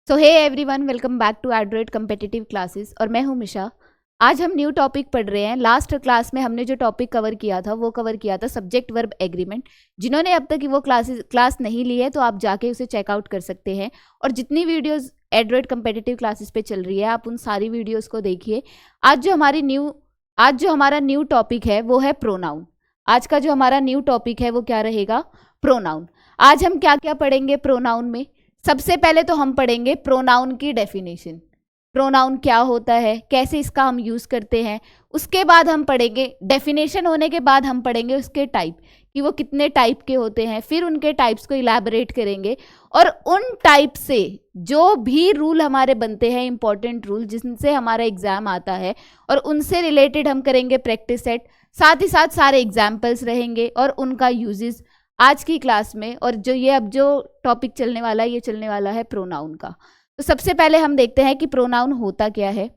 So hey everyone, welcome back to Adroid competitive classes और मैं हूं मिशा। आज हम न्यू टॉपिक पढ़ रहे हैं। लास्ट क्लास में हमने जो टॉपिक कवर किया था वो कवर किया था सब्जेक्ट वर्ब एग्रीमेंट। जिन्होंने अब तक वो क्लास नहीं ली है तो आप जाके उसे चेकआउट कर सकते हैं। और जितनी वीडियोस एड्रोइड कम्पिटिटिव क्लासेस पे चल रही है आप उन सारी वीडियोस को देखिए। आज जो हमारा न्यू टॉपिक है वो है प्रोनाउन। आज का जो हमारा न्यू टॉपिक है वो क्या रहेगा? प्रोनाउन। आज हम क्या क्या पढ़ेंगे प्रोनाउन में? सबसे पहले तो हम पढ़ेंगे प्रोनाउन की डेफिनेशन। प्रोनाउन क्या होता है, कैसे इसका हम यूज करते हैं। उसके बाद हम पढ़ेंगे, डेफिनेशन होने के बाद हम पढ़ेंगे उसके टाइप कि वो कितने टाइप के होते हैं। फिर उनके टाइप्स को इलैबोरेट करेंगे और उन टाइप से जो भी रूल हमारे बनते हैं, इंपॉर्टेंट रूल जिनसे हमारा एग्जाम आता है, और उनसे रिलेटेड हम करेंगे प्रैक्टिस सेट। साथ ही साथ सारे एग्जाम्पल्स रहेंगे और उनका यूजेस आज की क्लास में। और अब जो टॉपिक चलने वाला है ये चलने वाला है प्रोनाउन का। तो सबसे पहले हम देखते हैं कि प्रोनाउन होता क्या है।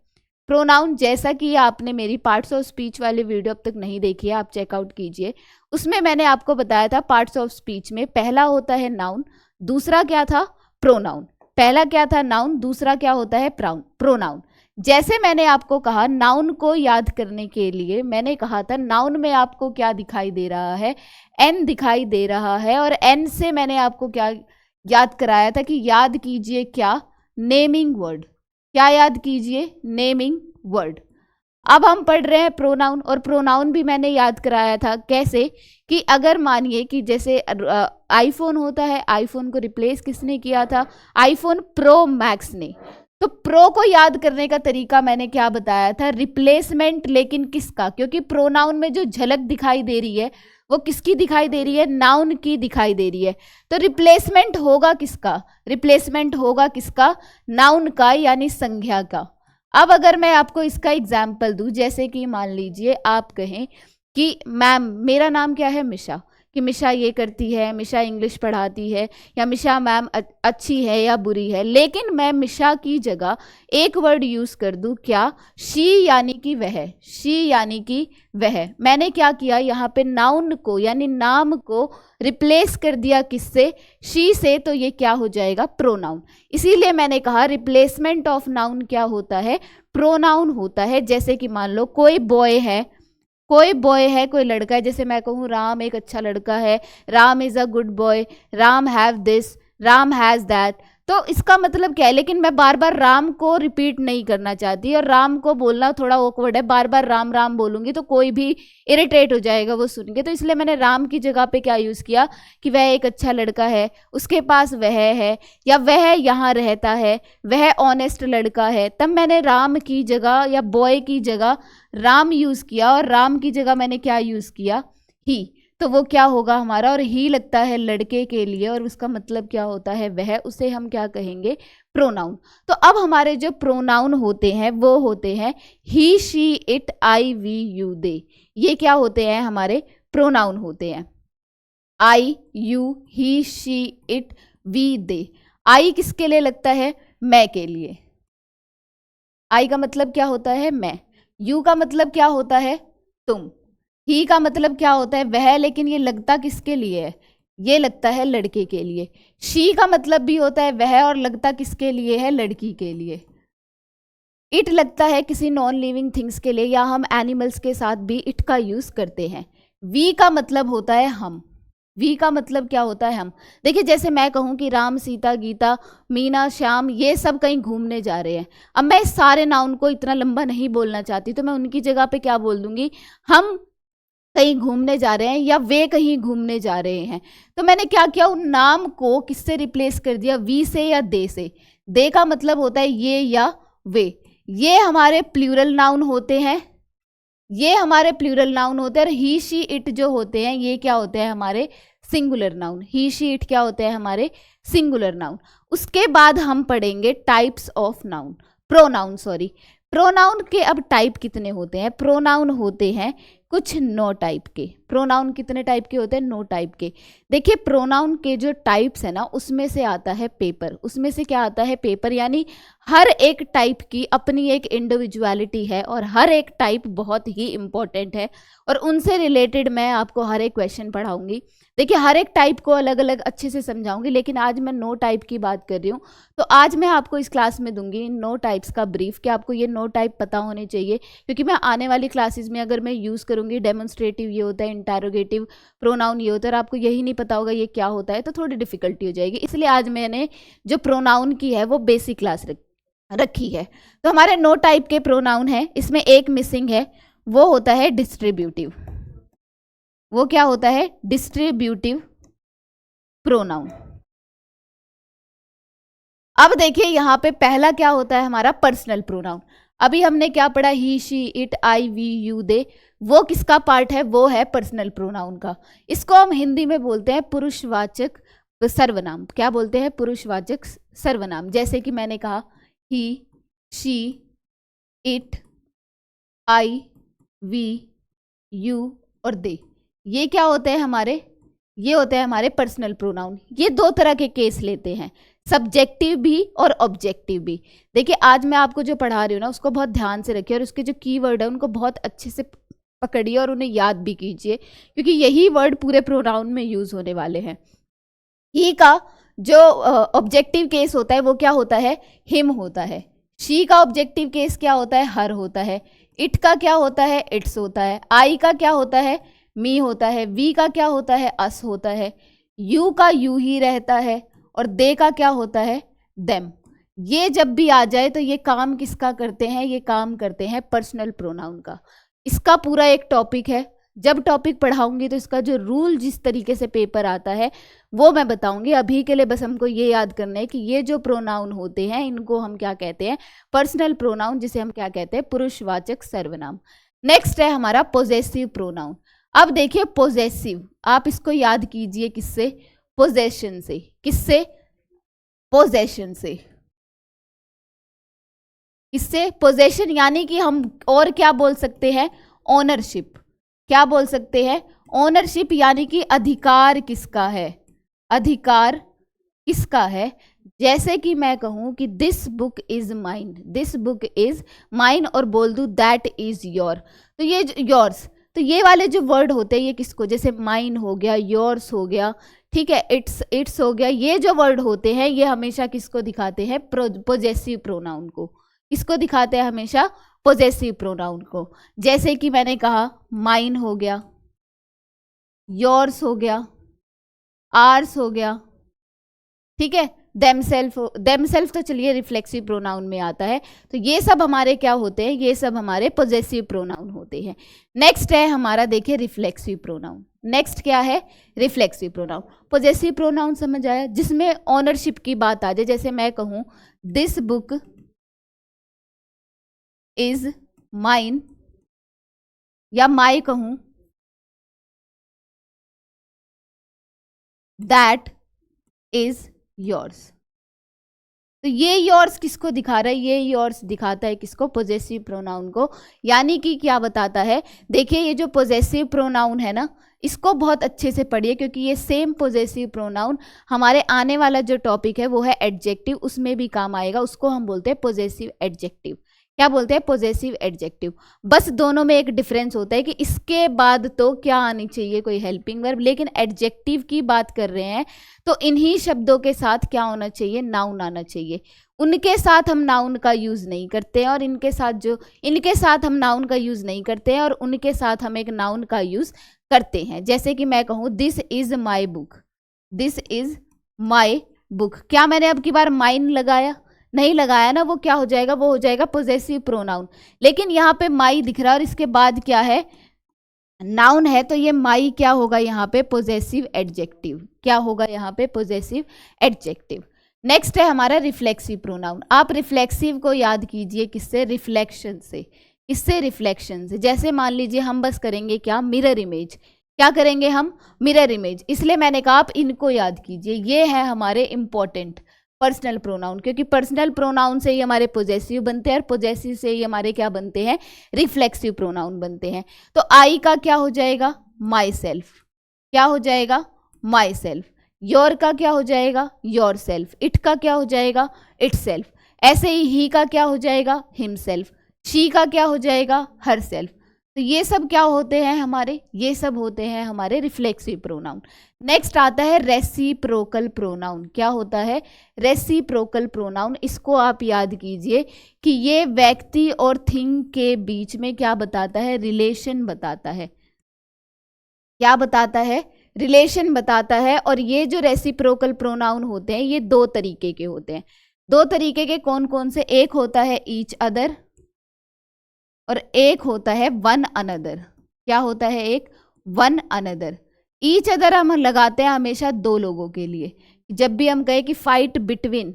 प्रोनाउन, जैसा कि आपने मेरी पार्ट्स ऑफ स्पीच वाली वीडियो अब तक नहीं देखी है, आप चेकआउट कीजिए। उसमें मैंने आपको बताया था पार्ट्स ऑफ स्पीच में पहला होता है नाउन, दूसरा क्या था? प्रोनाउन। पहला क्या था? नाउन, दूसरा क्या होता है? प्रोनाउन। जैसे मैंने आपको कहा नाउन को याद करने के लिए, मैंने कहा था नाउन में आपको क्या दिखाई दे रहा है? एन दिखाई दे रहा है। और एन से मैंने आपको क्या याद कराया था कि याद कीजिए क्या? Naming word. क्या याद कीजिए? Naming word. अब हम पढ़ रहे हैं प्रोनाउन, और प्रोनाउन भी मैंने याद कराया था कैसे कि अगर मानिए कि जैसे आईफोन होता है, आईफोन को रिप्लेस किसने किया था? आईफोन प्रो मैक्स ने। तो प्रो को याद करने का तरीका मैंने क्या बताया था? रिप्लेसमेंट। लेकिन किसका? क्योंकि प्रोनाउन में जो झलक दिखाई दे रही है वो किसकी दिखाई दे रही है? नाउन की दिखाई दे रही है। तो रिप्लेसमेंट होगा किसका? रिप्लेसमेंट होगा किसका? नाउन का, यानी संज्ञा का। अब अगर मैं आपको इसका एग्जाम्पल दूं, जैसे कि मान लीजिए आप कहें कि मैम मेरा नाम क्या है? मिशा। कि मिशा ये करती है, मिशा इंग्लिश पढ़ाती है, या मिशा मैम अच्छी है या बुरी है। लेकिन मैं मिशा की जगह एक वर्ड यूज कर दूं, क्या? शी, यानी कि वह। शी यानी कि वह। मैंने क्या किया? यहाँ पे नाउन को यानी नाम को रिप्लेस कर दिया किससे? शी से। तो ये क्या हो जाएगा? प्रोनाउन। इसीलिए मैंने कहा रिप्लेसमेंट ऑफ नाउन क्या होता है? प्रोनाउन होता है। जैसे कि मान लो कोई बॉय है, कोई लड़का है। जैसे मैं कहूँ राम एक अच्छा लड़का है, Ram is a good boy, Ram have this, Ram has that. तो इसका मतलब क्या है? लेकिन मैं बार बार राम को रिपीट नहीं करना चाहती, और राम को बोलना थोड़ा ऑकवर्ड है। बार बार राम राम बोलूंगी तो कोई भी इरिटेट हो जाएगा वो सुन के। तो इसलिए मैंने राम की जगह पे क्या यूज किया कि वह एक अच्छा लड़का है, उसके पास वह है, या वह यहाँ रहता है, वह ऑनेस्ट लड़का है। तब मैंने राम की जगह या बॉय की जगह राम यूज किया, और राम की जगह मैंने क्या यूज किया? ही। तो वो क्या होगा हमारा? और ही लगता है लड़के के लिए, और उसका मतलब क्या होता है? वह। उसे हम क्या कहेंगे? प्रोनाउन। तो अब हमारे जो प्रोनाउन होते हैं वो होते हैं he, she, it, I, we, you, they. ये क्या होते हैं? हमारे प्रोनाउन होते हैं। I, you, he, she, it, we, they. I किसके लिए लगता है? मैं के लिए। आई का मतलब क्या होता है? मैं। यू का मतलब क्या होता है? तुम। ही का मतलब क्या होता है? वह। लेकिन ये लगता किसके लिए है? ये लगता है लड़के के लिए। शी का मतलब भी होता है वह, और लगता किसके लिए है? लड़की के लिए। इट लगता है किसी नॉन लिविंग थिंग्स के लिए, या हम एनिमल्स के साथ भी इट का यूज करते हैं। वी का मतलब होता है हम। वी का मतलब क्या होता है? हम। देखिए जैसे मैं कहूँ कि राम, सीता, गीता, मीना, श्याम ये सब कहीं घूमने जा रहे हैं। अब मैं इस सारे नाउन को इतना लंबा नहीं बोलना चाहती, तो मैं उनकी जगह पे क्या बोल दूंगी? हम कहीं घूमने जा रहे हैं, या वे कहीं घूमने जा रहे हैं। तो मैंने क्या किया? उन नाम को किससे रिप्लेस कर दिया? वी से या दे से। दे का मतलब होता है ये या वे। ये हमारे प्लूरल नाउन होते हैं। ये हमारे प्लूरल नाउन होते हैं। और ही, शी, इट जो होते हैं ये क्या होते हैं? हमारे singular noun. He, she, it क्या होते हैं? हमारे सिंगुलर नाउन। उसके बाद हम पढ़ेंगे types of noun, pronoun sorry. Pronoun के अब टाइप कितने होते हैं? प्रोनाउन होते हैं कुछ 9 टाइप के। प्रोनाउन कितने टाइप के होते हैं? 9 टाइप के। देखिए प्रोनाउन के जो टाइप्स है ना, उसमें से आता है पेपर। उसमें से क्या आता है? पेपर। यानी हर एक टाइप की अपनी एक इंडिविजुअलिटी है और हर एक टाइप बहुत ही इंपॉर्टेंट है और उनसे रिलेटेड मैं आपको हर एक क्वेश्चन पढ़ाऊंगी। देखिए हर एक टाइप को अलग अलग अच्छे से समझाऊंगी, लेकिन आज मैं 9 टाइप की बात कर रही हूँ। तो आज मैं आपको इस क्लास में दूंगी 9 टाइप्स का ब्रीफ कि आपको ये 9 टाइप पता होने चाहिए, क्योंकि मैं आने वाली क्लासेस में अगर मैं यूज़ करूँगी डेमोन्स्ट्रेटिव ये होता है, इंटरोगेटिव प्रोनाउन ये होता है और आपको यही नहीं पता होगा ये क्या होता है, तो थोड़ी डिफिकल्टी हो जाएगी। इसलिए आज मैंने जो प्रोनाउन की है वो बेसिक क्लास रखी है। तो हमारे 9 टाइप के प्रोनाउन है, इसमें एक मिसिंग है, वो होता है डिस्ट्रीब्यूटिव। वो क्या होता है? Distributive pronoun. अब देखिए यहाँ पे पहला क्या होता है हमारा? Personal pronoun. अभी हमने क्या पढ़ा? He, she, it, I, we, you, they. वो किसका पार्ट है? वो है पर्सनल प्रोनाउन का। इसको हम हिंदी में बोलते हैं पुरुषवाचक सर्वनाम। क्या बोलते हैं? पुरुषवाचक सर्वनाम। जैसे कि मैंने कहा he, she, it, I, we, you और दे। ये क्या होते हैं हमारे? ये होते हैं हमारे पर्सनल प्रोनाउन। ये 2 तरह के केस लेते हैं, सब्जेक्टिव भी और ऑब्जेक्टिव भी। देखिए आज मैं आपको जो पढ़ा रही हूँ ना, उसको बहुत ध्यान से रखिए और उसके जो कीवर्ड है उनको बहुत अच्छे से पकड़िए और उन्हें याद भी कीजिए, क्योंकि यही वर्ड पूरे प्रोनाउन में यूज होने वाले हैं। ही का जो ऑब्जेक्टिव केस होता है वो क्या होता है? हिम होता है। शी का ऑब्जेक्टिव केस क्या होता है? हर होता है। इट का क्या होता है? इट्स होता है। आई का क्या होता है? मी होता है। वी का क्या होता है? अस होता है। यू का यू ही रहता है और दे का क्या होता है? देम। ये जब भी आ जाए तो ये काम किसका करते हैं? ये काम करते हैं पर्सनल प्रोनाउन का। इसका पूरा एक टॉपिक है, जब टॉपिक पढ़ाऊंगी तो इसका जो रूल जिस तरीके से पेपर आता है वो मैं बताऊंगी। अभी के लिए बस हमको ये याद करना है कि ये जो प्रोनाउन होते हैं इनको हम क्या कहते हैं? पर्सनल प्रोनाउन, जिसे हम क्या कहते हैं? पुरुषवाचक सर्वनाम। नेक्स्ट है हमारा पोजेसिव प्रोनाउन। अब देखिए पोजेसिव, आप इसको याद कीजिए किससे? पोजेशन से। किससे? पोजेशन से। इससे पोजेशन, यानी कि हम और क्या बोल सकते हैं? ओनरशिप। क्या बोल सकते हैं? ओनरशिप, यानी कि अधिकार किसका है? अधिकार किसका है? जैसे कि मैं कहूं कि this book is mine, this book is mine और बोल दूं दैट इज योर, तो ये योर्स, तो ये वाले जो वर्ड होते हैं ये किसको? जैसे माइन हो गया, योर्स हो गया, ठीक है, इट्स हो गया, ये जो वर्ड होते हैं ये हमेशा किसको दिखाते हैं? पोजेसिव प्रोनाउन को। किसको दिखाते हैं हमेशा? पोजेसिव प्रोनाउन को। जैसे कि मैंने कहा माइन हो गया, योर्स हो गया, आर्स हो गया, ठीक है, देमसेल्फ तो चलिए रिफ्लेक्सिव प्रोनाउन में आता है। तो ये सब हमारे क्या होते हैं? ये सब हमारे पोजेसिव प्रोनाउन होते हैं। नेक्स्ट है हमारा, देखिए रिफ्लेक्सिव प्रोनाउन। नेक्स्ट क्या है? Reflexive pronoun. पोजेसिव प्रोनाउन समझ आया, जिसमें ऑनरशिप की बात आ जाए। जैसे मैं कहूं दिस बुक इज माइन, या माई कहूं दैट इज योर्स, तो ये योर्स किसको दिखा रहा है? ये योर्स दिखाता है किसको? पोजेसिव प्रोनाउन को। यानी कि क्या बताता है? देखिए ये जो पोजेसिव प्रोनाउन है ना, इसको बहुत अच्छे से पढ़िए, क्योंकि ये सेम पोजेसिव प्रोनाउन हमारे आने वाला जो टॉपिक है वो है एडजेक्टिव, उसमें भी काम आएगा। उसको हम बोलते हैं पोजेसिव एडजेक्टिव। क्या बोलते हैं? Possessive adjective. बस दोनों में एक डिफरेंस होता है कि इसके बाद तो क्या आनी चाहिए? कोई हेल्पिंग वर्ब, लेकिन एडजेक्टिव की बात कर रहे हैं तो इन्हीं शब्दों के साथ क्या होना चाहिए? नाउन आना चाहिए। उनके साथ हम नाउन का यूज नहीं करते हैं, और इनके साथ हम नाउन का यूज नहीं करते हैं, और उनके साथ हम एक नाउन का यूज करते हैं। जैसे कि मैं कहूं this is my book, this is my book, क्या मैंने अब की बार माइन लगाया? नहीं लगाया ना, वो क्या हो जाएगा? वो हो जाएगा पोजेसिव प्रोनाउन। लेकिन यहाँ पे माई दिख रहा है और इसके बाद क्या है? नाउन है, तो ये माई क्या होगा यहाँ पे? Possessive adjective. क्या होगा यहाँ पे? Possessive adjective. नेक्स्ट है हमारा रिफ्लेक्सिव प्रोनाउन। आप रिफ्लेक्सिव को याद कीजिए किससे? रिफ्लेक्शन से। किससे? रिफ्लेक्शन से। जैसे मान लीजिए हम बस करेंगे क्या? Mirror image. क्या करेंगे हम? Mirror image. इसलिए मैंने कहा आप इनको याद कीजिए, ये है हमारे इंपॉर्टेंट पर्सनल प्रोनाउन, क्योंकि पर्सनल प्रोनाउन से ही हमारे पोजेसिव बनते हैं और पोजेसिव से ही हमारे क्या बनते हैं? रिफ्लेक्सिव प्रोनाउन बनते हैं। तो आई का क्या हो जाएगा? माई सेल्फ, क्या हो जाएगा, माई सेल्फ। योर का क्या हो जाएगा, योर सेल्फ। इट का क्या हो जाएगा, इट सेल्फ। ऐसे ही का क्या हो जाएगा, हिम सेल्फ। शी का क्या हो जाएगा, हर सेल्फ। तो ये सब क्या होते हैं हमारे, ये सब होते हैं हमारे रिफ्लेक्सिव प्रोनाउन। नेक्स्ट आता है रेसिप्रोकल प्रोनाउन। क्या होता है, रेसिप्रोकल प्रोनाउन। इसको आप याद कीजिए कि ये व्यक्ति और थिंग के बीच में क्या बताता है, रिलेशन बताता है। क्या बताता है, रिलेशन बताता है। और ये जो रेसिप्रोकल प्रोनाउन होते हैं ये दो तरीके के होते हैं। दो तरीके के कौन कौन से, एक होता है ईच अदर और एक होता है वन अनदर। क्या होता है, एक वन अनदर। ईच अदर हम लगाते हैं हमेशा दो लोगों के लिए। जब भी हम कहें कि फाइट बिटवीन,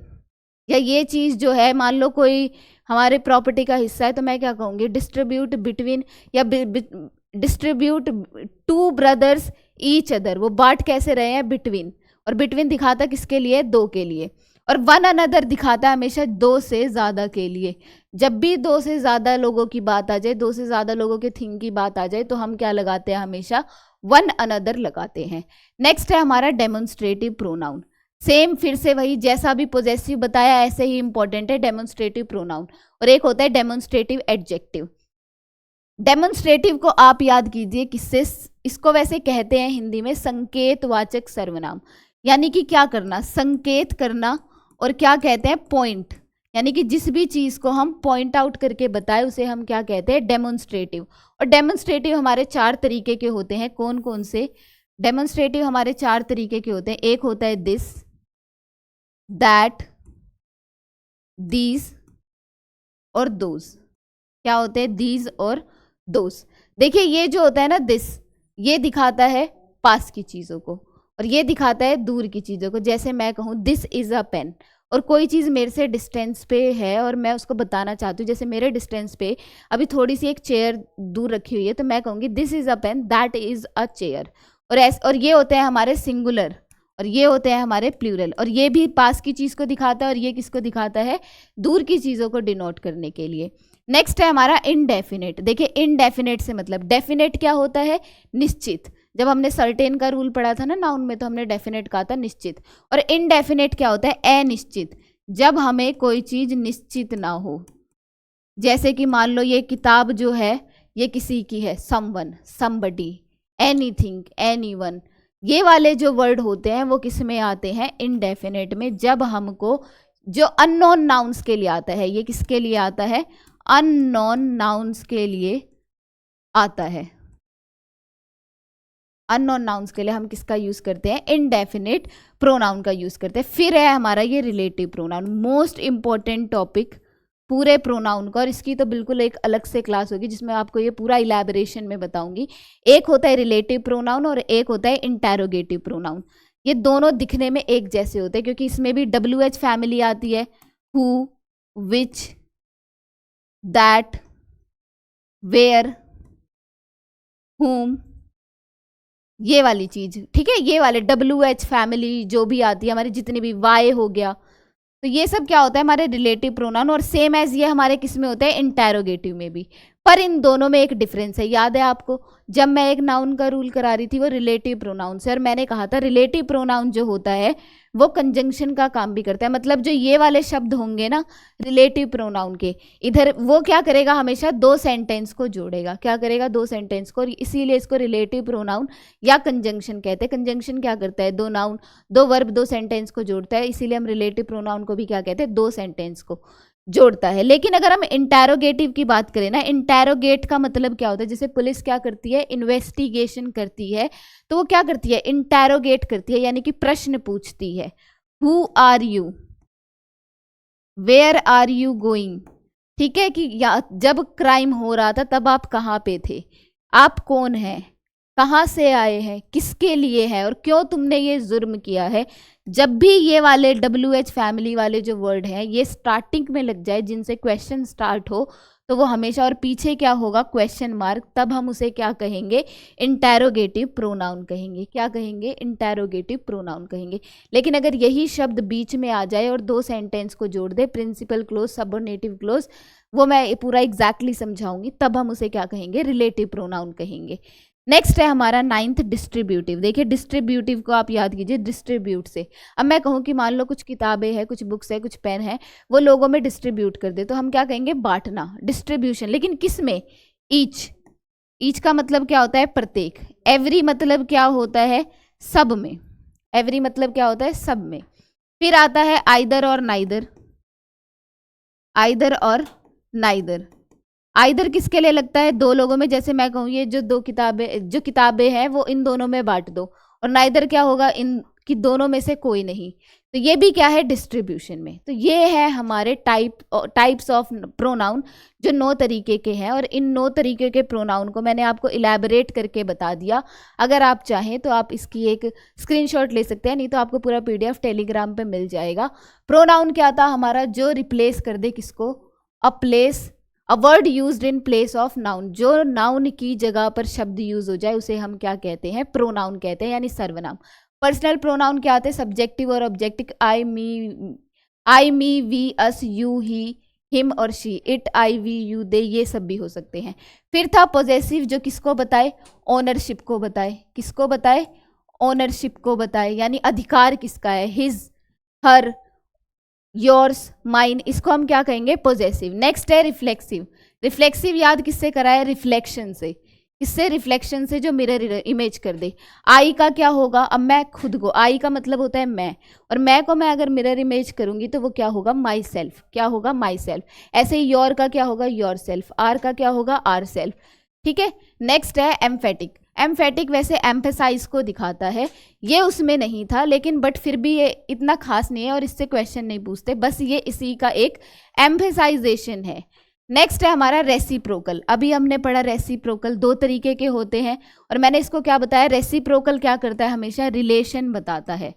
या ये चीज़ जो है, मान लो कोई हमारे प्रॉपर्टी का हिस्सा है तो मैं क्या कहूँगी, डिस्ट्रीब्यूट बिटवीन, या distribute two brothers each other. वो बांट कैसे रहे हैं, बिटवीन। और बिटवीन दिखाता किसके लिए, दो के लिए। और वन अनदर दिखाता है हमेशा दो से ज़्यादा के लिए। जब भी दो से ज़्यादा लोगों की बात आ जाए, दो से ज़्यादा लोगों के थिंग की बात आ जाए, तो हम क्या लगाते हैं, हमेशा वन अनदर लगाते हैं। नेक्स्ट है हमारा डेमोन्स्ट्रेटिव प्रोनाउन। सेम फिर से वही, जैसा भी पोजेसिव बताया ऐसे ही इंपॉर्टेंट है डेमोन्स्ट्रेटिव प्रोनाउन। और एक होता है डेमोन्स्ट्रेटिव एडजेक्टिव। डेमोन्स्ट्रेटिव को आप याद कीजिए किससे, इसको वैसे कहते हैं हिंदी में संकेतवाचक सर्वनाम। यानी कि क्या करना, संकेत करना। और क्या कहते हैं, पॉइंट। यानी कि जिस भी चीज़ को हम पॉइंट आउट करके बताए उसे हम क्या कहते हैं, डेमोन्स्ट्रेटिव। और डेमोन्स्ट्रेटिव हमारे चार तरीके के होते हैं। कौन कौन से, डेमोन्स्ट्रेटिव हमारे चार तरीके के होते हैं। एक होता है दिस, दैट, दीज और दोज। क्या होते हैं, दीज और दोज। देखिए ये जो होता है ना दिस, ये दिखाता है पास की चीज़ों को और ये दिखाता है दूर की चीज़ों को। जैसे मैं कहूँ दिस इज़ अ पेन, और कोई चीज़ मेरे से डिस्टेंस पे है और मैं उसको बताना चाहती हूँ, जैसे मेरे डिस्टेंस पे अभी थोड़ी सी एक चेयर दूर रखी हुई है, तो मैं कहूँगी this is a pen, that is a chair. और ये होते हैं हमारे सिंगुलर और ये होते हैं हमारे प्लूरल। और ये भी पास की चीज़ को दिखाता है और ये किसको दिखाता है, दूर की चीज़ों को डिनोट करने के लिए। नेक्स्ट है हमारा इनडेफिनेट। देखिए इनडेफिनेट से मतलब, डेफिनेट क्या होता है, निश्चित। जब हमने सर्टेन का रूल पढ़ा था ना नाउन में, तो हमने डेफिनेट कहा था निश्चित। और इनडेफिनेट क्या होता है, अनिश्चित। जब हमें कोई चीज़ निश्चित ना हो, जैसे कि मान लो ये किताब जो है ये किसी की है, समवन, समबडी, एनीथिंग, एनीवन। ये वाले जो वर्ड होते हैं वो किस में आते हैं, इनडेफिनेट में। जब हमको जो अननोन नाउन्स के लिए आता है, ये किसके लिए आता है, अननोन नाउन्स के लिए आता है। अननोन नाउन्स के लिए हम किसका यूज करते हैं, इनडेफिनेट प्रोनाउन का यूज करते हैं। फिर है हमारा ये relative pronoun, most important topic पूरे प्रोनाउन का। और इसकी तो बिल्कुल एक अलग से क्लास होगी जिसमें आपको ये पूरा इलैबोरेशन में बताऊंगी। एक होता है रिलेटिव प्रोनाउन और एक होता है इंटेरोगेटिव प्रोनाउन। ये दोनों दिखने में एक जैसे होते हैं क्योंकि इसमें भी WH फैमिली आती है, who, which, that, where, whom, ये वाली चीज, ठीक है। ये वाले WH फैमिली जो भी आती है हमारी, जितनी भी, वाई हो गया, तो ये सब क्या होता है हमारे रिलेटिव प्रोनाउन। और सेम एज ये हमारे किस में होता है, इंटेरोगेटिव में भी। पर इन दोनों में एक डिफरेंस है, याद है आपको, जब मैं एक नाउन का रूल करा रही थी वो रिलेटिव प्रोनाउन से, और मैंने कहा था रिलेटिव प्रोनाउन जो होता है वो कंजंक्शन का काम भी करता है। मतलब जो ये वाले शब्द होंगे ना रिलेटिव प्रोनाउन के, इधर वो क्या करेगा, हमेशा दो सेंटेंस को जोड़ेगा। क्या करेगा, दो सेंटेंस को। इसीलिए इसको रिलेटिव प्रोनाउन या कंजंक्शन कहते हैं। कंजंक्शन क्या करता है, दो नाउन, दो वर्ब, दो सेंटेंस को जोड़ता है। इसीलिए हम रिलेटिव प्रोनाउन को भी क्या कहते हैं, दो सेंटेंस को जोड़ता है। लेकिन अगर हम इंटेरोगेटिव की बात करें ना, इंटेरोगेट का मतलब क्या होता है, जैसे पुलिस क्या करती है, इन्वेस्टिगेशन करती है, तो वो क्या करती है, इंटेरोगेट करती है, यानी कि प्रश्न पूछती है। Who are you, where are you going, ठीक है, कि जब क्राइम हो रहा था तब आप कहाँ पे थे, आप कौन हैं, कहाँ से आए हैं, किसके लिए है और क्यों तुमने ये जुर्म किया है। जब भी ये वाले WH फैमिली वाले जो वर्ड हैं ये स्टार्टिंग में लग जाए, जिनसे क्वेश्चन स्टार्ट हो, तो वो हमेशा, और पीछे क्या होगा, क्वेश्चन मार्क, तब हम उसे क्या कहेंगे, इंटेरोगेटिव प्रोनाउन कहेंगे। क्या कहेंगे, इंटेरोगेटिव प्रोनाउन कहेंगे। लेकिन अगर यही शब्द बीच में आ जाए और दो सेंटेंस को जोड़ दे, प्रिंसिपल क्लोज, सबऑर्डिनेटिव क्लोज, वो मैं पूरा एग्जैक्टली समझाऊंगी, तब हम उसे क्या कहेंगे, रिलेटिव प्रोनाउन कहेंगे। नेक्स्ट है हमारा 9th डिस्ट्रीब्यूटिव। देखिए डिस्ट्रीब्यूटिव को आप याद कीजिए डिस्ट्रीब्यूट से। अब मैं कहूँ कि मान लो कुछ किताबें हैं, कुछ बुक्स है, कुछ पेन है, वो लोगों में डिस्ट्रीब्यूट कर दे, तो हम क्या कहेंगे? बांटना, डिस्ट्रीब्यूशन। लेकिन किस में? ईच। ईच का मतलब क्या होता है? प्रत्येक। एवरी मतलब क्या होता है? सब में। एवरी मतलब क्या होता है? सब में। फिर आता है आइदर और नाइदर। आइदर और नाइदर। आइदर किसके लिए लगता है? दो लोगों में। जैसे मैं कहूँ ये जो किताबें हैं वो इन दोनों में बांट दो, और नाइदर क्या होगा? इन कि दोनों में से कोई नहीं। तो ये भी क्या है? डिस्ट्रीब्यूशन में। तो ये है हमारे टाइप्स ऑफ प्रोनाउन जो 9 तरीके के हैं, और इन 9 तरीके के प्रोनाउन को मैंने आपको इलैबोरेट करके बता दिया। अगर आप चाहें तो आप इसकी एक स्क्रीनशॉट ले सकते हैं, नहीं तो आपको पूरा PDF टेलीग्राम पे मिल जाएगा। प्रोनाउन क्या था हमारा? जो रिप्लेस कर दे किसको? A word used in place of noun. जो नाउन की जगह पर शब्द यूज हो जाए उसे हम क्या कहते हैं? प्रोनाउन कहते हैं, यानी सर्वनाम। पर्सनल प्रोनाउन क्या आते हैं? सब्जेक्टिव और objective. I me we us you he him और she, it I we you they, ये सब भी हो सकते हैं। फिर था पोजेसिव, जो किसको बताए? ओनरशिप को बताए। किसको बताए? ओनरशिप को बताए, यानी अधिकार किसका है? हिज, हर, योर्स, माइन, इसको हम क्या कहेंगे? पोजेसिव। नेक्स्ट है रिफ्लेक्सिव। रिफ्लेक्सिव याद किससे कराया? रिफ्लेक्शन से। किससे? रिफ्लेक्शन से, जो मिरर इमेज कर दे। आई का क्या होगा? अब मैं खुद को, आई का मतलब होता है मैं, और मैं को मैं अगर मिरर इमेज करूंगी तो वो क्या होगा? My self. क्या होगा? My self. ऐसे ही योर का क्या होगा? Your self. आर का क्या होगा? Our self. ठीक है। नेक्स्ट है एम्फेटिक। एम्फेटिक वैसे एम्फेसाइज को दिखाता है, ये उसमें नहीं था, लेकिन बट फिर भी ये इतना खास नहीं है और इससे क्वेश्चन नहीं पूछते, बस ये इसी का एक एम्फेसाइजेशन है। नेक्स्ट है हमारा रेसिप्रोकल। अभी हमने पढ़ा रेसिप्रोकल 2 तरीके के होते हैं, और मैंने इसको क्या बताया? रेसिप्रोकल क्या करता है? हमेशा रिलेशन बताता है।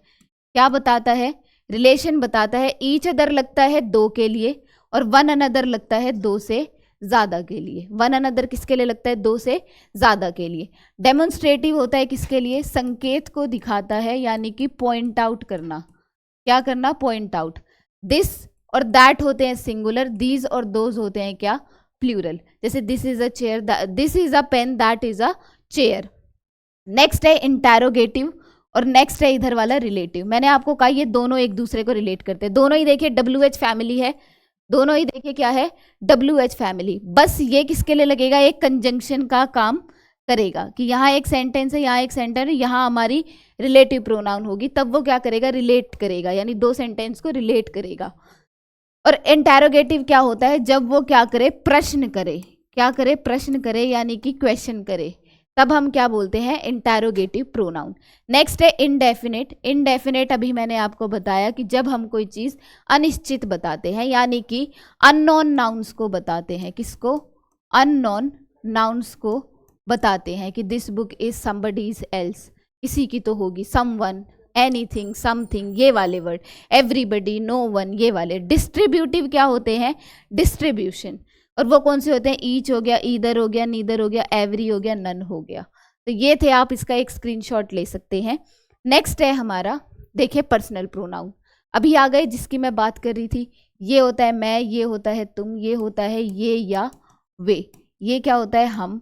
क्या बताता है? रिलेशन बताता है। ईच अदर लगता है 2 के लिए, और वन अनदर लगता है 2 से ज्यादा के लिए। वन अनदर किसके लिए लगता है? 2 से ज्यादा के लिए। डेमोन्स्ट्रेटिव होता है किसके लिए? संकेत को दिखाता है, यानी कि पॉइंट आउट करना। क्या करना? Point out. दिस और दैट होते हैं सिंगुलर, दीज और दोज होते हैं क्या? प्लूरल। जैसे this is a chair, this is a pen, that is a chair. Next है इंटैरोगेटिव, और नेक्स्ट है इधर वाला रिलेटिव। मैंने आपको कहा ये दोनों एक दूसरे को रिलेट करते हैं। दोनों ही देखिए WH फैमिली है, दोनों ही देखिए क्या है? WH family. बस ये किसके लिए लगेगा? एक कंजंक्शन का काम करेगा, कि यहाँ एक सेंटेंस है, यहाँ एक सेंटेंस है, यहाँ हमारी रिलेटिव प्रोनाउन होगी, तब वो क्या करेगा? रिलेट करेगा, यानी 2 सेंटेंस को रिलेट करेगा। और इंटैरोगेटिव क्या होता है? जब वो क्या करे? प्रश्न करे। क्या करे? प्रश्न करे, यानी कि क्वेश्चन करे, तब हम क्या बोलते हैं? Interrogative pronoun. नेक्स्ट है इनडेफिनेट। इनडेफिनेट अभी मैंने आपको बताया कि जब हम कोई चीज अनिश्चित बताते हैं, यानी कि अननोन नाउन्स को बताते हैं। किसको? अननोन नाउन्स को बताते हैं कि this book is somebody's else, किसी की तो होगी। समवन, एनीथिंग, समथिंग, ये वाले वर्ड। एवरीबडी, नो वन, ये वाले। डिस्ट्रीब्यूटिव क्या होते हैं? डिस्ट्रीब्यूशन। और वो कौन से होते हैं? ईच हो गया, ईदर हो गया, नीदर हो गया, एवरी हो गया, नन हो गया। तो ये थे, आप इसका एक स्क्रीनशॉट ले सकते हैं। नेक्स्ट है हमारा, देखिए पर्सनल प्रोनाउन। अभी आ गए जिसकी मैं बात कर रही थी। ये होता है मैं, ये होता है तुम, ये होता है ये या वे, ये क्या होता है? हम।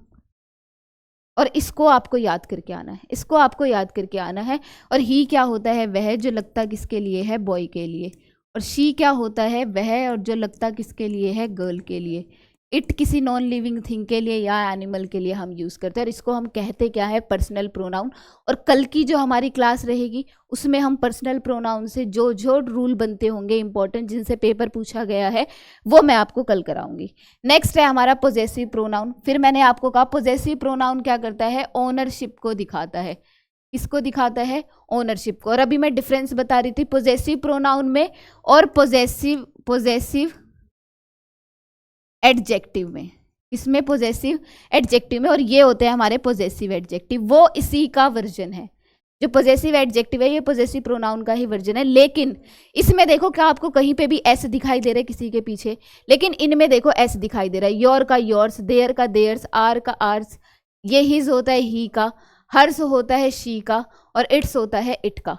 और इसको आपको याद करके आना है, इसको आपको याद करके आना है। और ही क्या होता है? वह, जो लगता किसके लिए है? बॉय के लिए। और शी क्या होता है? वह, और जो लगता किसके लिए है? गर्ल के लिए। इट किसी नॉन लिविंग थिंग के लिए या एनिमल के लिए हम यूज़ करते हैं, और इसको हम कहते क्या है? Personal pronoun. और कल की जो हमारी क्लास रहेगी उसमें हम पर्सनल प्रोनाउन से जो जो रूल बनते होंगे इंपॉर्टेंट, जिनसे पेपर पूछा गया है, वो मैं आपको कल कराऊंगी। नेक्स्ट है हमारा पोजेसिव प्रोनाउन। फिर मैंने आपको कहा पोजेसिव प्रोनाउन क्या करता है? ओनरशिप को दिखाता है। किसको दिखाता है? ओनरशिप को। और अभी मैं डिफरेंस बता रही थी पोजेसिव प्रोनाउन में और पोजेसिव एडजेक्टिव में। इसमें पोजेसिव एडजेक्टिव में, और ये होते हैं हमारे पोजेसिव एडजेक्टिव। वो इसी का वर्जन है। जो पोजेसिव एडजेक्टिव है ये पोजेसिव प्रोनाउन का ही वर्जन है। लेकिन इसमें देखो क्या आपको कहीं पे भी एस दिखाई दे रहा है किसी के पीछे, लेकिन इनमें देखो एस दिखाई दे रहा है। योर का योर्स, देयर का देयर्स, आर का आर्स, ये हिज होता है ही का, हर्स होता है शी का, और इट्स होता है इट का।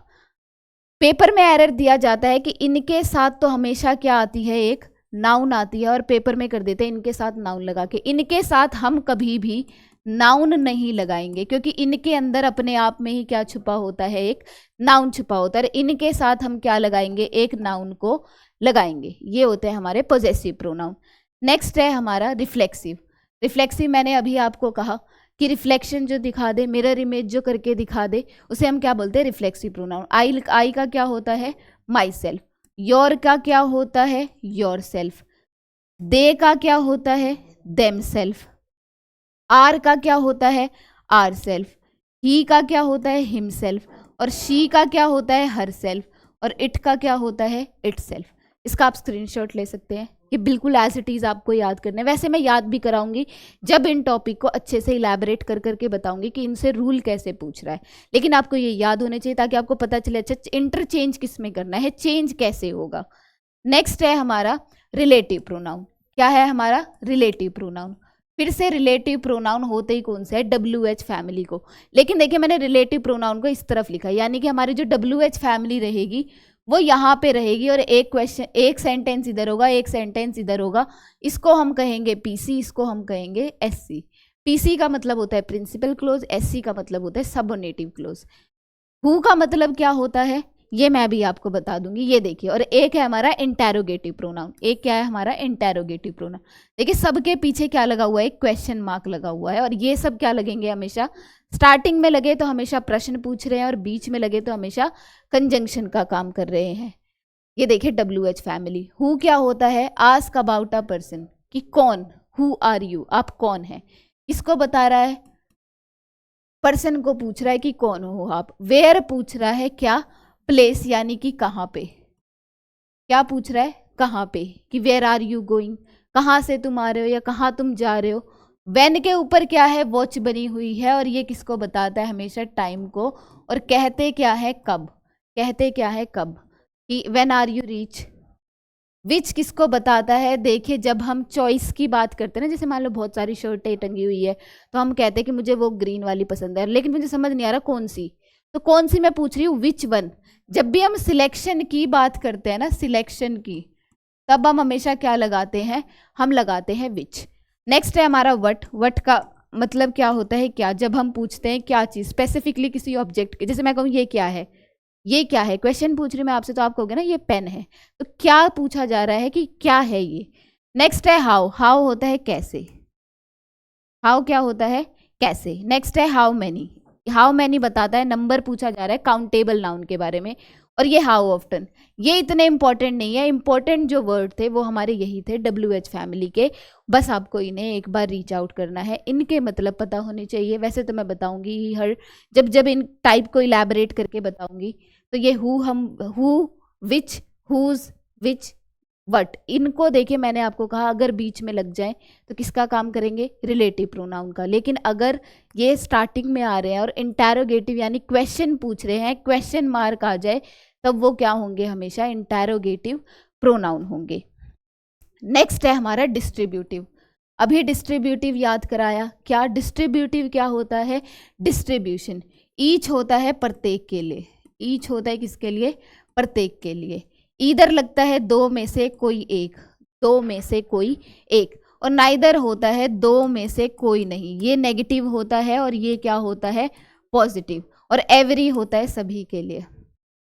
पेपर में एरर दिया जाता है कि इनके साथ तो हमेशा क्या आती है? एक नाउन आती है, और पेपर में कर देते हैं इनके साथ नाउन लगा के। इनके साथ हम कभी भी नाउन नहीं लगाएंगे, क्योंकि इनके अंदर अपने आप में ही क्या छुपा होता है, एक नाउन छुपा होता है। इनके साथ हम क्या लगाएंगे, एक नाउन को लगाएंगे। ये होते हैं हमारे पॉजेसिव प्रोनाउन। नेक्स्ट है हमारा रिफ्लेक्सिव। रिफ्लेक्सिव मैंने अभी आपको कहा कि रिफ्लेक्शन जो दिखा दे, मिरर इमेज जो करके दिखा दे, उसे हम क्या बोलते हैं, रिफ्लेक्सिव प्रोनाउन। आई का क्या होता है, माई सेल्फ। योर का क्या होता है, योर सेल्फ। दे का क्या होता है, देम सेल्फ। आर का क्या होता है, आर सेल्फ। ही का क्या होता है, हिम सेल्फ। और शी का क्या होता है, हर सेल्फ। और इट का क्या होता है, इट सेल्फ। इसका आप स्क्रीनशॉट ले सकते हैं। ये बिल्कुल एज इट इज आपको याद करना है। वैसे मैं याद भी कराऊंगी जब इन टॉपिक को अच्छे से इलैबोरेट कर करके बताऊंगी कि इनसे रूल कैसे पूछ रहा है, लेकिन आपको ये याद होने चाहिए ताकि आपको पता चले अच्छा इंटरचेंज किस में करना है, चेंज कैसे होगा। नेक्स्ट है हमारा रिलेटिव प्रोनाउन। क्या है हमारा, रिलेटिव प्रोनाउन। फिर से रिलेटिव प्रोनाउन होते ही कौन सा है, WH फैमिली को। लेकिन देखिए मैंने रिलेटिव प्रोनाउन को इस तरफ लिखा, यानी कि हमारी जो WH फैमिली रहेगी वो यहाँ पे रहेगी और एक क्वेश्चन, एक सेंटेंस इधर होगा, एक सेंटेंस इधर होगा। इसको हम कहेंगे PC, इसको हम कहेंगे SC। PC का मतलब होता है प्रिंसिपल क्लोज, SC का मतलब होता है सबऑर्डिनेटिव क्लोज। हु का मतलब क्या होता है ये मैं भी आपको बता दूंगी, ये देखिए। और एक है हमारा इंटेरोगेटिव प्रोनाउन। एक क्या है हमारा, इंटेरोगेटिव प्रोनाउन। देखिए सबके पीछे क्या लगा हुआ है, एक क्वेश्चन मार्क लगा हुआ है। और ये सब क्या लगेंगे, हमेशा स्टार्टिंग में लगे तो हमेशा प्रश्न पूछ रहे हैं, और बीच में लगे तो हमेशा कंजंक्शन का काम कर रहे हैं। ये देखिए WH फैमिली। हु क्या होता है, आस्क अबाउट अ पर्सन, कि कौन, हु आर यू, आप कौन है, इसको बता रहा है। पर्सन को पूछ रहा है कि कौन हो आप। वेयर पूछ रहा है क्या, प्लेस यानी कि कहाँ पे। क्या पूछ रहा है, कहाँ पे, कि वेयर आर यू गोइंग, कहाँ से तुम आ रहे हो या कहाँ तुम जा रहे हो। व्हेन के ऊपर क्या है, वॉच बनी हुई है, और ये किसको बताता है, हमेशा टाइम को। और कहते क्या है, कब, कहते क्या है, कब, कि व्हेन आर यू रीच। विच किसको बताता है, देखिए जब हम चॉइस की बात करते हैं ना, जैसे मान लो बहुत सारी शर्टें टंगी हुई है, तो हम कहते हैं कि मुझे वो ग्रीन वाली पसंद है, लेकिन मुझे समझ नहीं आ रहा कौन सी, तो कौन सी मैं पूछ रही हूँ, विच वन। जब भी हम सिलेक्शन की बात करते हैं ना, सिलेक्शन की, तब हम हमेशा क्या लगाते हैं, हम लगाते हैं विच। नेक्स्ट है हमारा वट। वट का मतलब क्या होता है, क्या, जब हम पूछते हैं क्या चीज़ स्पेसिफिकली किसी ऑब्जेक्ट के, जैसे मैं कहूँ ये क्या है, ये क्या है, क्वेश्चन पूछ रही मैं आपसे, तो आप कहोगे ना ये पेन है, तो क्या पूछा जा रहा है कि क्या है ये। नेक्स्ट है हाउ। हाउ होता है कैसे, हाउ क्या होता है, कैसे। नेक्स्ट है हाउ मैनी। हाउ मैनी बताता है, नंबर पूछा जा रहा है काउंटेबल नाउन के बारे में। और ये हाउ ऑफ्टन, ये इतने इंपॉर्टेंट नहीं है। इंपॉर्टेंट जो वर्ड थे वो हमारे यही थे WH फैमिली के। बस आपको इन्हें एक बार रीच आउट करना है, इनके मतलब पता होने चाहिए। वैसे तो मैं बताऊंगी ही हर, जब जब इन टाइप को इलैबोरेट करके बताऊंगी। तो ये हु, हम who, which, whose, which, what, इनको देखिए मैंने आपको कहा अगर बीच में लग जाए तो किसका काम करेंगे, रिलेटिव प्रोनाउन का। लेकिन अगर ये स्टार्टिंग में आ रहे हैं और इंटेरोगेटिव यानी क्वेश्चन पूछ रहे हैं, क्वेश्चन मार्क आ जाए, तब वो क्या होंगे, हमेशा इंटेरोगेटिव प्रोनाउन होंगे। नेक्स्ट है हमारा डिस्ट्रीब्यूटिव। अभी डिस्ट्रीब्यूटिव याद कराया, क्या डिस्ट्रीब्यूटिव क्या होता है, डिस्ट्रीब्यूशन। ईच होता है प्रत्येक के लिए, ईच होता है किसके लिए, प्रत्येक के लिए। इधर लगता है दो में से कोई एक, दो में से कोई एक। और नाइदर होता है दो में से कोई नहीं, ये नेगेटिव होता है और ये क्या होता है, पॉजिटिव। और एवरी होता है सभी के लिए,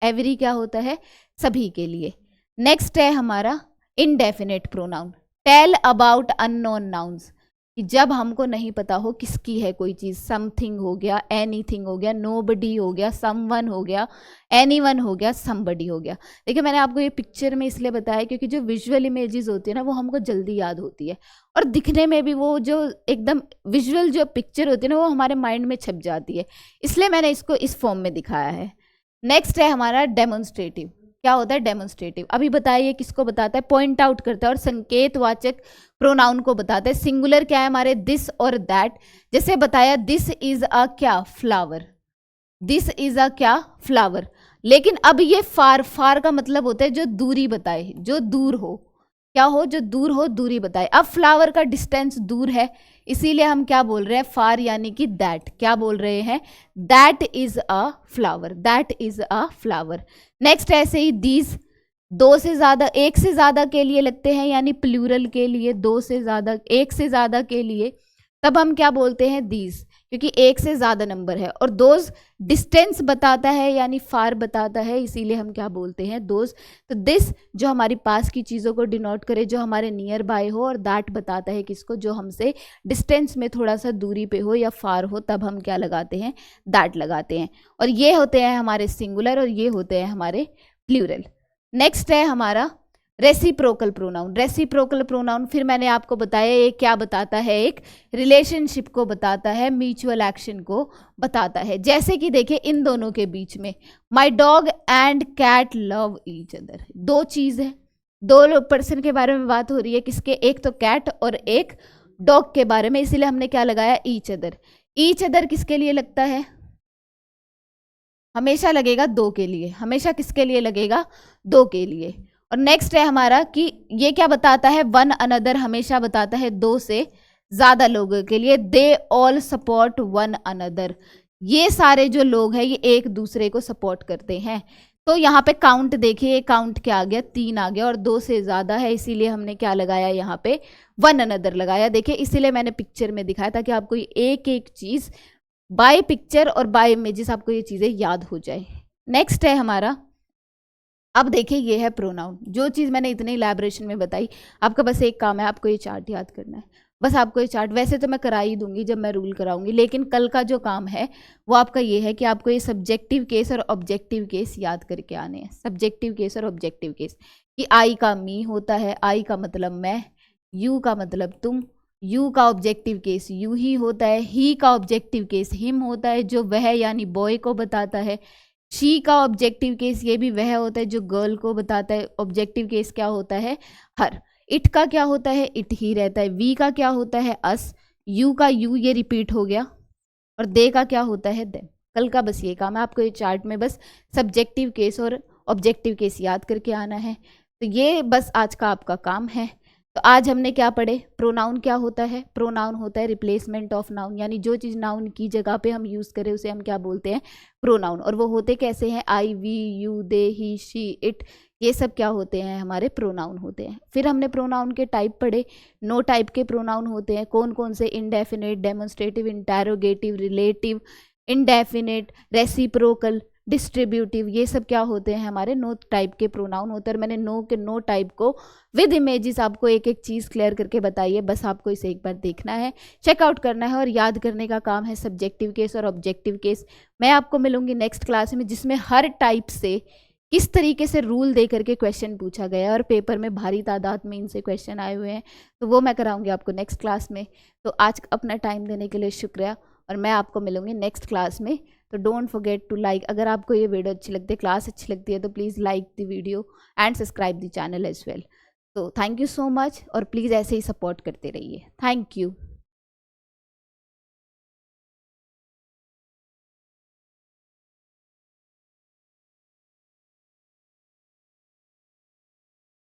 एवरी क्या होता है, सभी के लिए। नेक्स्ट है हमारा indefinite pronoun. Tell about unknown nouns, कि जब हमको नहीं पता हो किसकी है कोई चीज़, समथिंग हो गया, एनीथिंग हो गया, नोबडी हो गया, समवन हो गया, एनीवन हो गया, समबडी हो गया। देखिए मैंने आपको ये पिक्चर में इसलिए बताया क्योंकि जो विजुअल इमेजेस होती है ना वो हमको जल्दी याद होती है, और दिखने में भी वो जो एकदम विजुअल जो पिक्चर होती है ना वो हमारे माइंड में छप जाती है, इसलिए मैंने इसको इस फॉर्म में दिखाया है। नेक्स्ट है हमारा डेमोन्स्ट्रेटिव। क्या होता है डेमोन्स्ट्रेटिव, अभी बताइए किसको बताता है, पॉइंट आउट करता है और संकेतवाचक प्रोनाउन को बताता है। सिंगुलर क्या है हमारे, दिस और दैट। जैसे बताया दिस इज अ क्या, फ्लावर, दिस इज अ क्या, फ्लावर। लेकिन अब ये फार, फार का मतलब होता है जो दूरी बताए, जो दूर हो, क्या हो, जो दूर हो, दूरी बताए। अब फ्लावर का डिस्टेंस दूर है, इसीलिए हम क्या बोल रहे हैं, फार यानी कि दैट। क्या बोल रहे हैं, that is a flower, that is a flower. Next ऐसे ही दीज, दो से ज्यादा, एक से ज्यादा के लिए लगते हैं यानी प्लूरल के लिए, दो से ज्यादा, एक से ज्यादा के लिए। तब हम क्या बोलते हैं दीज, क्योंकि एक से ज़्यादा नंबर है। और दोज डिस्टेंस बताता है यानी फार बताता है, इसीलिए हम क्या बोलते हैं दोज। तो दिस जो हमारी पास की चीज़ों को डिनोट करे, जो हमारे नियर बाय हो, और दैट बताता है किसको, जो हमसे डिस्टेंस में थोड़ा सा दूरी पे हो या फार हो, तब हम क्या लगाते हैं, दैट लगाते हैं। और ये होते हैं हमारे सिंगुलर और ये होते हैं हमारे प्लूरल। नेक्स्ट है हमारा रेसिप्रोकल प्रोनाउन। रेसिप्रोकल प्रोनाउन फिर मैंने आपको बताया ये क्या बताता है, एक रिलेशनशिप को बताता है, म्यूचुअल एक्शन को बताता है। जैसे कि देखिए इन दोनों के बीच में my dog and cat love each other, दो चीज है, दो पर्सन के बारे में बात हो रही है, किसके, एक तो कैट और एक डॉग के बारे में, इसीलिए हमने क्या लगाया, ईच अदर। ईच अदर किसके लिए लगता है, हमेशा लगेगा दो के लिए, हमेशा किसके लिए लगेगा, दो के लिए। और नेक्स्ट है हमारा कि ये क्या बताता है, वन अनदर हमेशा बताता है दो से ज्यादा लोगों के लिए। They all support one another, ये सारे जो लोग हैं ये एक दूसरे को सपोर्ट करते हैं। तो यहाँ पे काउंट देखिए, काउंट क्या आ गया, 3 आ गया, और 2 से ज्यादा है, इसीलिए हमने क्या लगाया यहाँ पे, वन अनदर लगाया। देखिए इसीलिए मैंने पिक्चर में दिखाया ताकि आपको एक एक चीज बाय पिक्चर और बाय इमेजेस आपको ये चीजें याद हो जाए। नेक्स्ट है हमारा, अब देखिए ये है प्रोनाउन, जो चीज़ मैंने इतने इलैबोरेशन में बताई, आपका बस एक काम है, आपको ये चार्ट याद करना है, बस आपको ये चार्ट, वैसे तो मैं करा ही दूंगी जब मैं रूल कराऊंगी, लेकिन कल का जो काम है वो आपका ये है कि आपको ये सब्जेक्टिव केस और ऑब्जेक्टिव केस याद करके आने हैं। सब्जेक्टिव केस और ऑब्जेक्टिव केस कि आई का मी होता है, आई का मतलब मैं, यू का मतलब तुम, यू का ऑब्जेक्टिव केस यू ही होता है, ही का ऑब्जेक्टिव केस हिम होता है जो वह यानी बॉय को बताता है, शी का ऑब्जेक्टिव केस ये भी वह होता है जो गर्ल को बताता है, ऑब्जेक्टिव केस क्या होता है, हर। इट का क्या होता है, इट ही रहता है। वी का क्या होता है, अस। यू का यू ये रिपीट हो गया, और दे का क्या होता है, देम। कल का बस ये काम है, आपको ये चार्ट में बस सब्जेक्टिव केस और ऑब्जेक्टिव केस याद करके आना है। तो ये बस आज का आपका काम है। तो आज हमने क्या पढ़े, प्रोनाउन क्या होता है, प्रोनाउन होता है रिप्लेसमेंट ऑफ नाउन, यानी जो चीज़ नाउन की जगह पे हम यूज़ करें उसे हम क्या बोलते हैं, प्रोनाउन। और वो होते कैसे हैं, I, we, you, they, he, she, it, ये सब क्या होते हैं, हमारे प्रोनाउन होते हैं। फिर हमने प्रोनाउन के टाइप पढ़े, 9 टाइप के प्रोनाउन होते हैं, कौन कौन से, indefinite, demonstrative, interrogative, relative, indefinite, reciprocal, distributive, ये सब क्या होते हैं, हमारे 9 टाइप के प्रोनाउन होते हैं। और मैंने 9 के 9 टाइप को विद इमेजेस आपको एक एक चीज़ क्लियर करके बताई है, बस आपको इसे एक बार देखना है, चेकआउट करना है, और याद करने का काम है सब्जेक्टिव केस और ऑब्जेक्टिव केस। मैं आपको मिलूंगी नेक्स्ट क्लास में जिसमें हर टाइप से किस तरीके से रूल दे करके क्वेश्चन पूछा गया है, और पेपर में भारी तादाद में इनसे क्वेश्चन आए हुए हैं, तो वो मैं कराऊंगी आपको नेक्स्ट क्लास में। तो आज अपना टाइम देने के लिए शुक्रिया, और मैं आपको मिलूंगी नेक्स्ट क्लास में। तो डोंट फॉरगेट टू लाइक, अगर आपको ये वीडियो अच्छी लगती है, क्लास अच्छी लगती है, तो please like the video and subscribe the channel as well. तो थैंक यू सो मच, और प्लीज़ ऐसे ही सपोर्ट करते रहिए। Thank you.